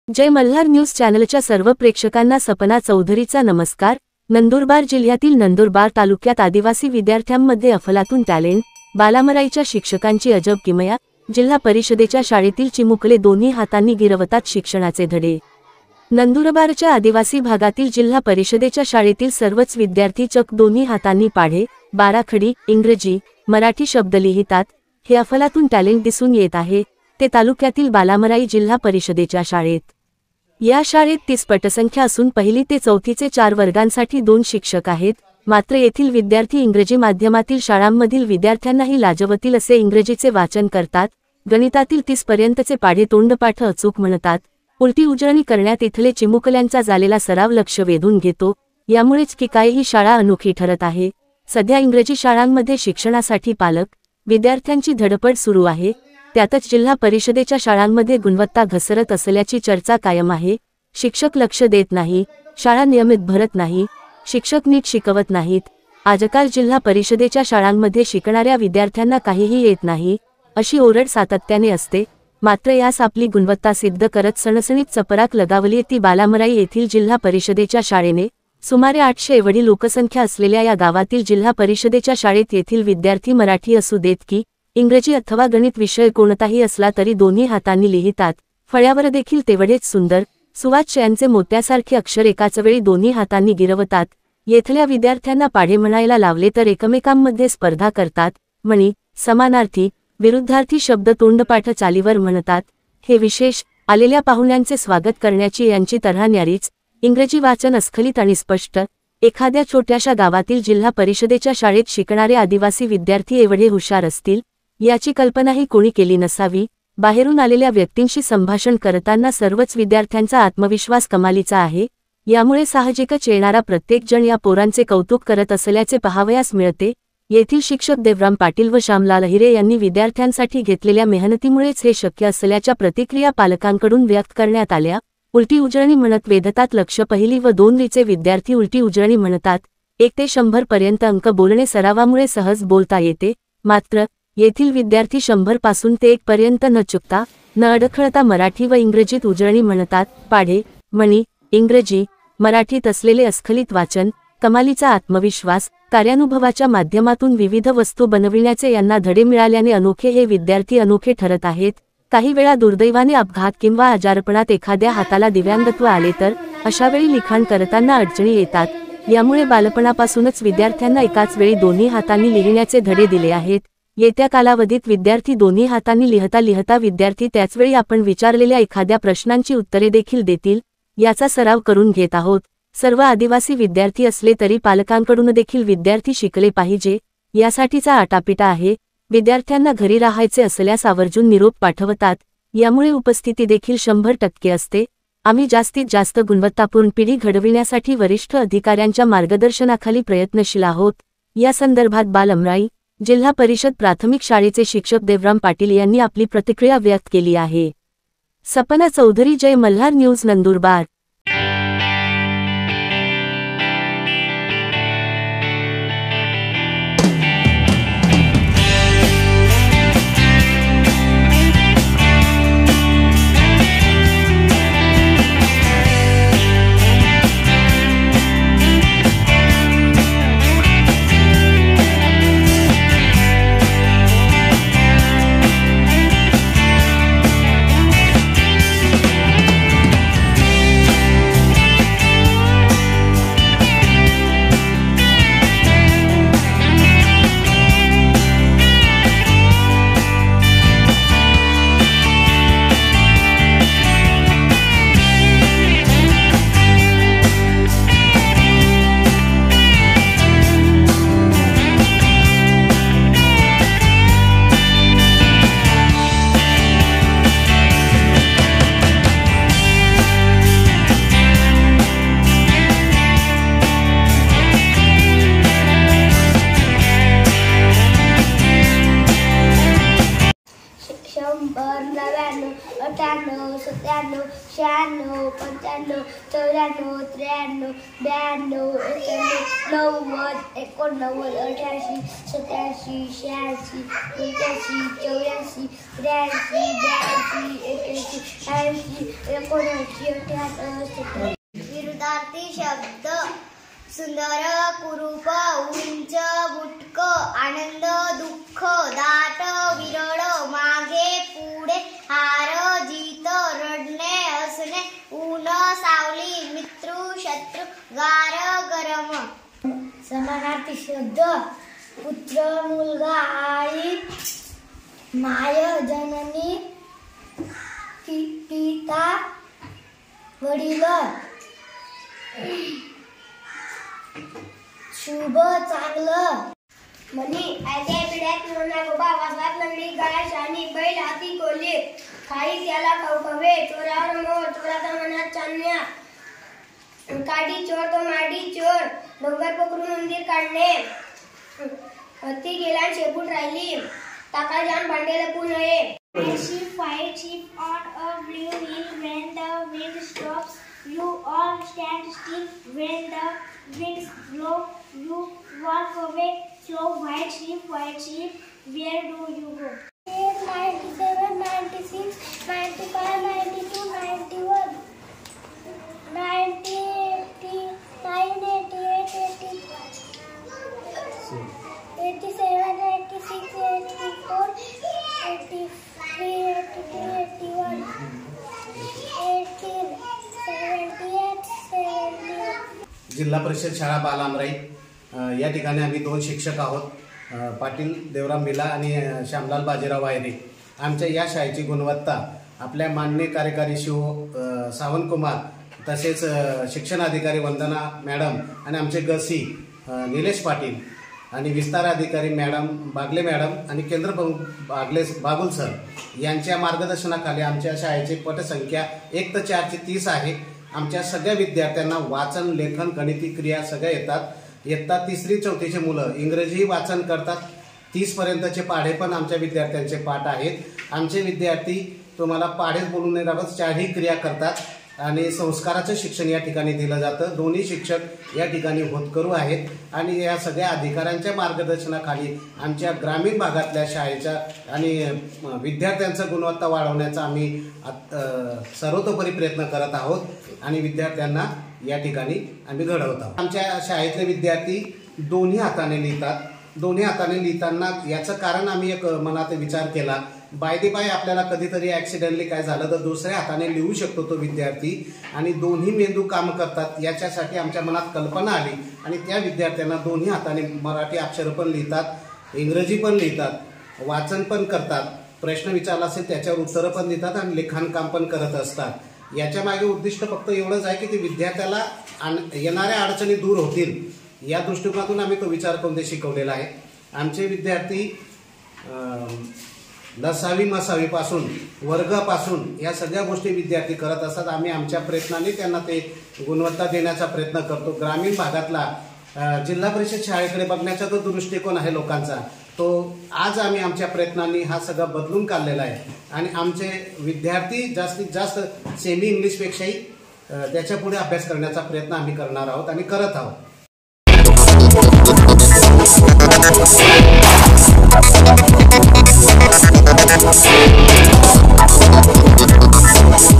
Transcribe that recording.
जय Malhar news चॅनलच्या सर्व प्रेक्षकांना सपना चौधरीचा नमस्कार। नंदुरबार जिल्ह्यातील नंदुरबार तालुक्यात आदिवासी विद्यार्थ्यांमध्ये अफलातून टॅलेंट, बालामराईच्या शिक्षकांची अजब किमया। जिल्हा परिषदेच्या शाळेतील चिमुकले दोन्ही हातांनी गिरवतात शिक्षणाचे धडे। नंदुरबारच्या आदिवासी भागातील जिल्हा परिषदेच्या शाळेतील सर्वच विद्यार्थी चक्क दोन्ही हातांनी पाढे, बाराखडी, इंग्रजी, मराठी शब्द लिहितात। हे अफलातून टॅलेंट दिसून येत आहे ते तालुक्यातील बालामराई जिल्हा परिषदेच्या शाळेत। या शाळेत 30 पटसंख्या असून पहिली ते चौथीचे 4 वर्गांसाठी 2 शिक्षक आहेत। मात्र येथील विद्यार्थी इंग्रजी माध्यमातील शाळांमधील विद्यार्थ्यांनाही लाजवतील असे इंग्रजीचे वाचन करतात। गणितातील 30 पर्यंतचे पाढे तोंडपाठ अचूक म्हणतात। उलटी उजळणी करण्यात इथले चिमुकल्यांचा झालेला सराव लक्ष वेधून घेतो। यामुळेच की काय ही शाळा अनोखी ठरत आहे। सध्या इंग्रजी शाळांमध्ये शिक्षणासाठी पालक, विद्यार्थ्यांची धडपड सुरू आहे। त्यातच जिल्हा परिषदेच्या शाळांमध्ये गुणवत्ता घसरत असल्याची चर्चा कायम आहे। शिक्षक लक्ष देत नाही, शाळा नियमित भरत नाही, शिक्षक नीट शिकवत नाहीत। आजकाल जिल्हा परिषदेच्या शाळांमध्ये शिकणाऱ्या विद्यार्थ्यांना काहीही येत नाही अशी ओरड सातत्याने असते। मात्र यास आपली गुणवत्ता सिद्ध करत सणसणीत चपराक लगावली ती बालामराई येथील जिल्हा परिषदेच्या शाळेने। सुमारे 800 एवढी लोकसंख्या असलेल्या या गावातील जिल्हा परिषदेच्या शाळेत येथील विद्यार्थी मराठी असू देत की इंग्रजी अथवा गणित विषय कोणताही असला तरी दोन्ही हातांनी लिहितात। फळ्यावर देखील तेवढेच सुंदर सुवाच्यांचे मोत्यासारखे अक्षर एकाच वेळी दोन्ही हातांनी गिरवतात। येथल्या विद्यार्थ्यांना पाढे म्हणायला लावले तर एकमेकांमध्ये स्पर्धा करतात। म्हणी, समानार्थी, विरुद्धार्थी शब्द तोंडपाठ चालीवर म्हणतात। हे विशेष आलेल्या पाहुण्यांचे स्वागत करण्याची यांची तऱ्हा न्यारीच। इंग्रजी वाचन अस्खलित आणि स्पष्ट। एखाद्या छोट्याशा गावातील जिल्हा परिषदेच्या शाळेत शिकणारे आदिवासी विद्यार्थी एवढे हुशार असतील याची कल्पनाही कोणी केली नसावी। बाहेरून आलेल्या व्यक्तींशी संभाषण करताना सर्वच विद्यार्थ्यांचा आत्मविश्वास कमालीचा आहे। यामुळे साहजिकच येणारा प्रत्येक जण या पोरांचे कौतुक करत असल्याचे पाहावयास मिळते। येथील शिक्षक देवराम पाटील व श्यामलाल हिरे यांनी विद्यार्थ्यांसाठी घेतलेल्या मेहनतीमुळेच हे शक्य असल्याच्या प्रतिक्रिया पालकांकडून व्यक्त करण्यात आल्या। उलटी उजळणी म्हणत वेधतात लक्ष। पहिली व 2वीचे विद्यार्थी उलटी उजळणी म्हणतात। 1 ते 100 पर्यंत अंक बोलणे सरावामुळे सहज बोलता येते। मात्र येथील विद्यार्थी 100 पासून ते 1 पर्यंत न चुकता न अडखळता मराठी व इंग्रजीत उजळणी म्हणतात। पाढे, म्हणी, इंग्रजी, मराठीत असलेले अस्खलित वाचन, कमालीचा आत्मविश्वास, कार्यानुभवाच्या माध्यमातून विविध वस्तू बनविण्याचे यांना धडे मिळाल्याने अनोखे हे विद्यार्थी अनोखे ठरत आहेत। काही वेळा दुर्दैवाने अपघात किंवा आजारपणात एखाद्या हाताला दिव्यांगत्व आले तर अशावेळी लिखाण करताना अडचणी येतात। यामुळे बालपणापासूनच विद्यार्थ्यांना एकाच वेळी दोन्ही हातांनी लिहिण्याचे धडे दिले आहेत। येत्या कालावधीत विद्यार्थी दोन्ही हातांनी लिहिता विद्यार्थी त्याचवेळी आपण विचारलेल्या एखाद्या प्रश्नांची उत्तरे देखील देतील याचा सराव करून घेत आहोत। सर्व आदिवासी विद्यार्थी असले तरी पालकांकडून देखील विद्यार्थी शिकले पाहिजे यासाठीचा आटापिटा आहे। विद्यार्थ्यांना घरी राहायचे असल्यास आवर्जून निरोप पाठवतात। यामुळे उपस्थिती देखील 100% असते। आम्ही जास्तीत जास्त गुणवत्तापूर्ण पिढी घडविण्यासाठी वरिष्ठ अधिकाऱ्यांच्या मार्गदर्शनाखाली प्रयत्नशील आहोत। या संदर्भात बालामराई जिल्हा परिषद प्राथमिक शाळेचे शिक्षक देवराम पाटील यांनी आपली प्रतिक्रिया व्यक्त केली आहे। सपना चौधरी, जय मल्हार न्यूज, नंदुरबार। 95 94 93 92 91 90 91 88 87 86 87 84 83 82 81 82 88 विरुद्धार्थी शब्द सुंदर कुरूप उंच बुटक आनंद दुःख दाट विरळ मागे पुढे हार जीत रडणे हसणे ऊन सावली मित्र शत्रू गार गरम समानार्थी शब्द पुत्र मुलगा आई माय जननी पिता वडील शुभ चांगलं मनी आयत्या पिढ्यात मोना गोबा वासात नगरी गाय शानी बैल हाती कोल्हे खाई त्याला कवकवे चोरावर मोर चोराचा मनात चांदण्या काडी चोर तो माडी चोर डोंगर पकडून उंदीर काढणे हत्ती गेला शेपूट राहिली टाका जाम भांडे लपू नये White sheep on a blue hill. When the wind stops, you all stand still. When the winds blow, you walk away slow. White sheep, where do you go? 97, 96, 95, 92, 91, 90, 89, 88, 87, 86, 84, 83, 82, 81, 18, 78, 71. जिल्हा परिषद शाळा बालामराई या ठिकाणी आम्ही दोन शिक्षक आहोत, पाटील देवराम बिला आणि श्यामलाल बाजीराव वायरे. आमच्या या शाळेची गुणवत्ता आपल्या माननीय कार्यकारी शिव सावंतकुमार तसेच शिक्षण अधिकारी वंदना मॅडम आणि आमचे गसी निलेश पाटील आणि विस्तार अधिकारी मॅडम बागले मॅडम आणि केंद्र बागुल सर यांच्या मार्गदर्शनाखाली आमच्या शाळेची पटसंख्या 1 ते 4 ची 30 आहे. आमच्या सगळ्या विद्यार्थ्यांना वाचन लेखन गणिती क्रिया सगळ्या येतात. इयत्ता 3री 4थीचे मुलं इंग्रजी वाचन करतात. 30 पर्यंतचे पाढे पण आमच्या विद्यार्थ्यांचे पाठ आहेत. आमचे विद्यार्थी तुम्हाला पाढेच बोलून नाही राहत, 4ही क्रिया करतात आणि संस्काराचं शिक्षण या ठिकाणी दिलं जातं. दोन्ही शिक्षक या ठिकाणी होतकरू आहेत आणि या सगळ्या अधिकाऱ्यांच्या मार्गदर्शनाखाली आमच्या ग्रामीण भागातल्या शाळेच्या आणि विद्यार्थ्यांचं गुणवत्ता वाढवण्याचा आम्ही सर्वतोपरी प्रयत्न करत आहोत आणि विद्यार्थ्यांना या ठिकाणी आम्ही घडवत आहोत. आमच्या शाळेतले विद्यार्थी दोन्ही हाताने लिहितात. दोन्ही हाताने लिहिताना याचं कारण आम्ही एक मनात विचार केला, बाय दी बाय आपल्याला कधीतरी ॲक्सिडेंटली काय झालं तर दुसऱ्या हाताने लिहू शकतो तो विद्यार्थी आणि दोन्ही मेंदू काम करतात. याच्यासाठी आमच्या मनात कल्पना आली आणि त्या विद्यार्थ्यांना दोन्ही हाताने मराठी अक्षरं पण लिहितात, इंग्रजी पण लिहितात, वाचन पण करतात, प्रश्न विचारला असेल त्याच्यावर उत्तरं पण देतात आणि लिखाणकाम पण करत असतात. याच्या मागे उद्दिष्ट फक्त एवढंच आहे की ते विद्यार्थ्याला येणाऱ्या अडचणी दूर होतील या दृष्टिकोनातून आम्ही तो विचार करून ते शिकवलेला आहे. आमचे विद्यार्थी 10वी मसावीपासून वर्गापासून या सगळ्या गोष्टी विद्यार्थी करत असतात. आम्ही आमच्या प्रयत्नाने त्यांना ते गुणवत्ता देण्याचा प्रयत्न करतो. ग्रामीण भागातला जिल्हा परिषद शाळेकडे बघण्याचा जो दृष्टिकोन आहे लोकांचा, तो आज आम्ही आमच्या प्रयत्नांनी हा सगळा बदलून काढलेला आहे आणि आमचे विद्यार्थी जास्तीत जास्त सेमी इंग्लिशपेक्षाही त्याच्या पुढे अभ्यास करण्याचा प्रयत्न आम्ही करणार आहोत आणि करत आहोत.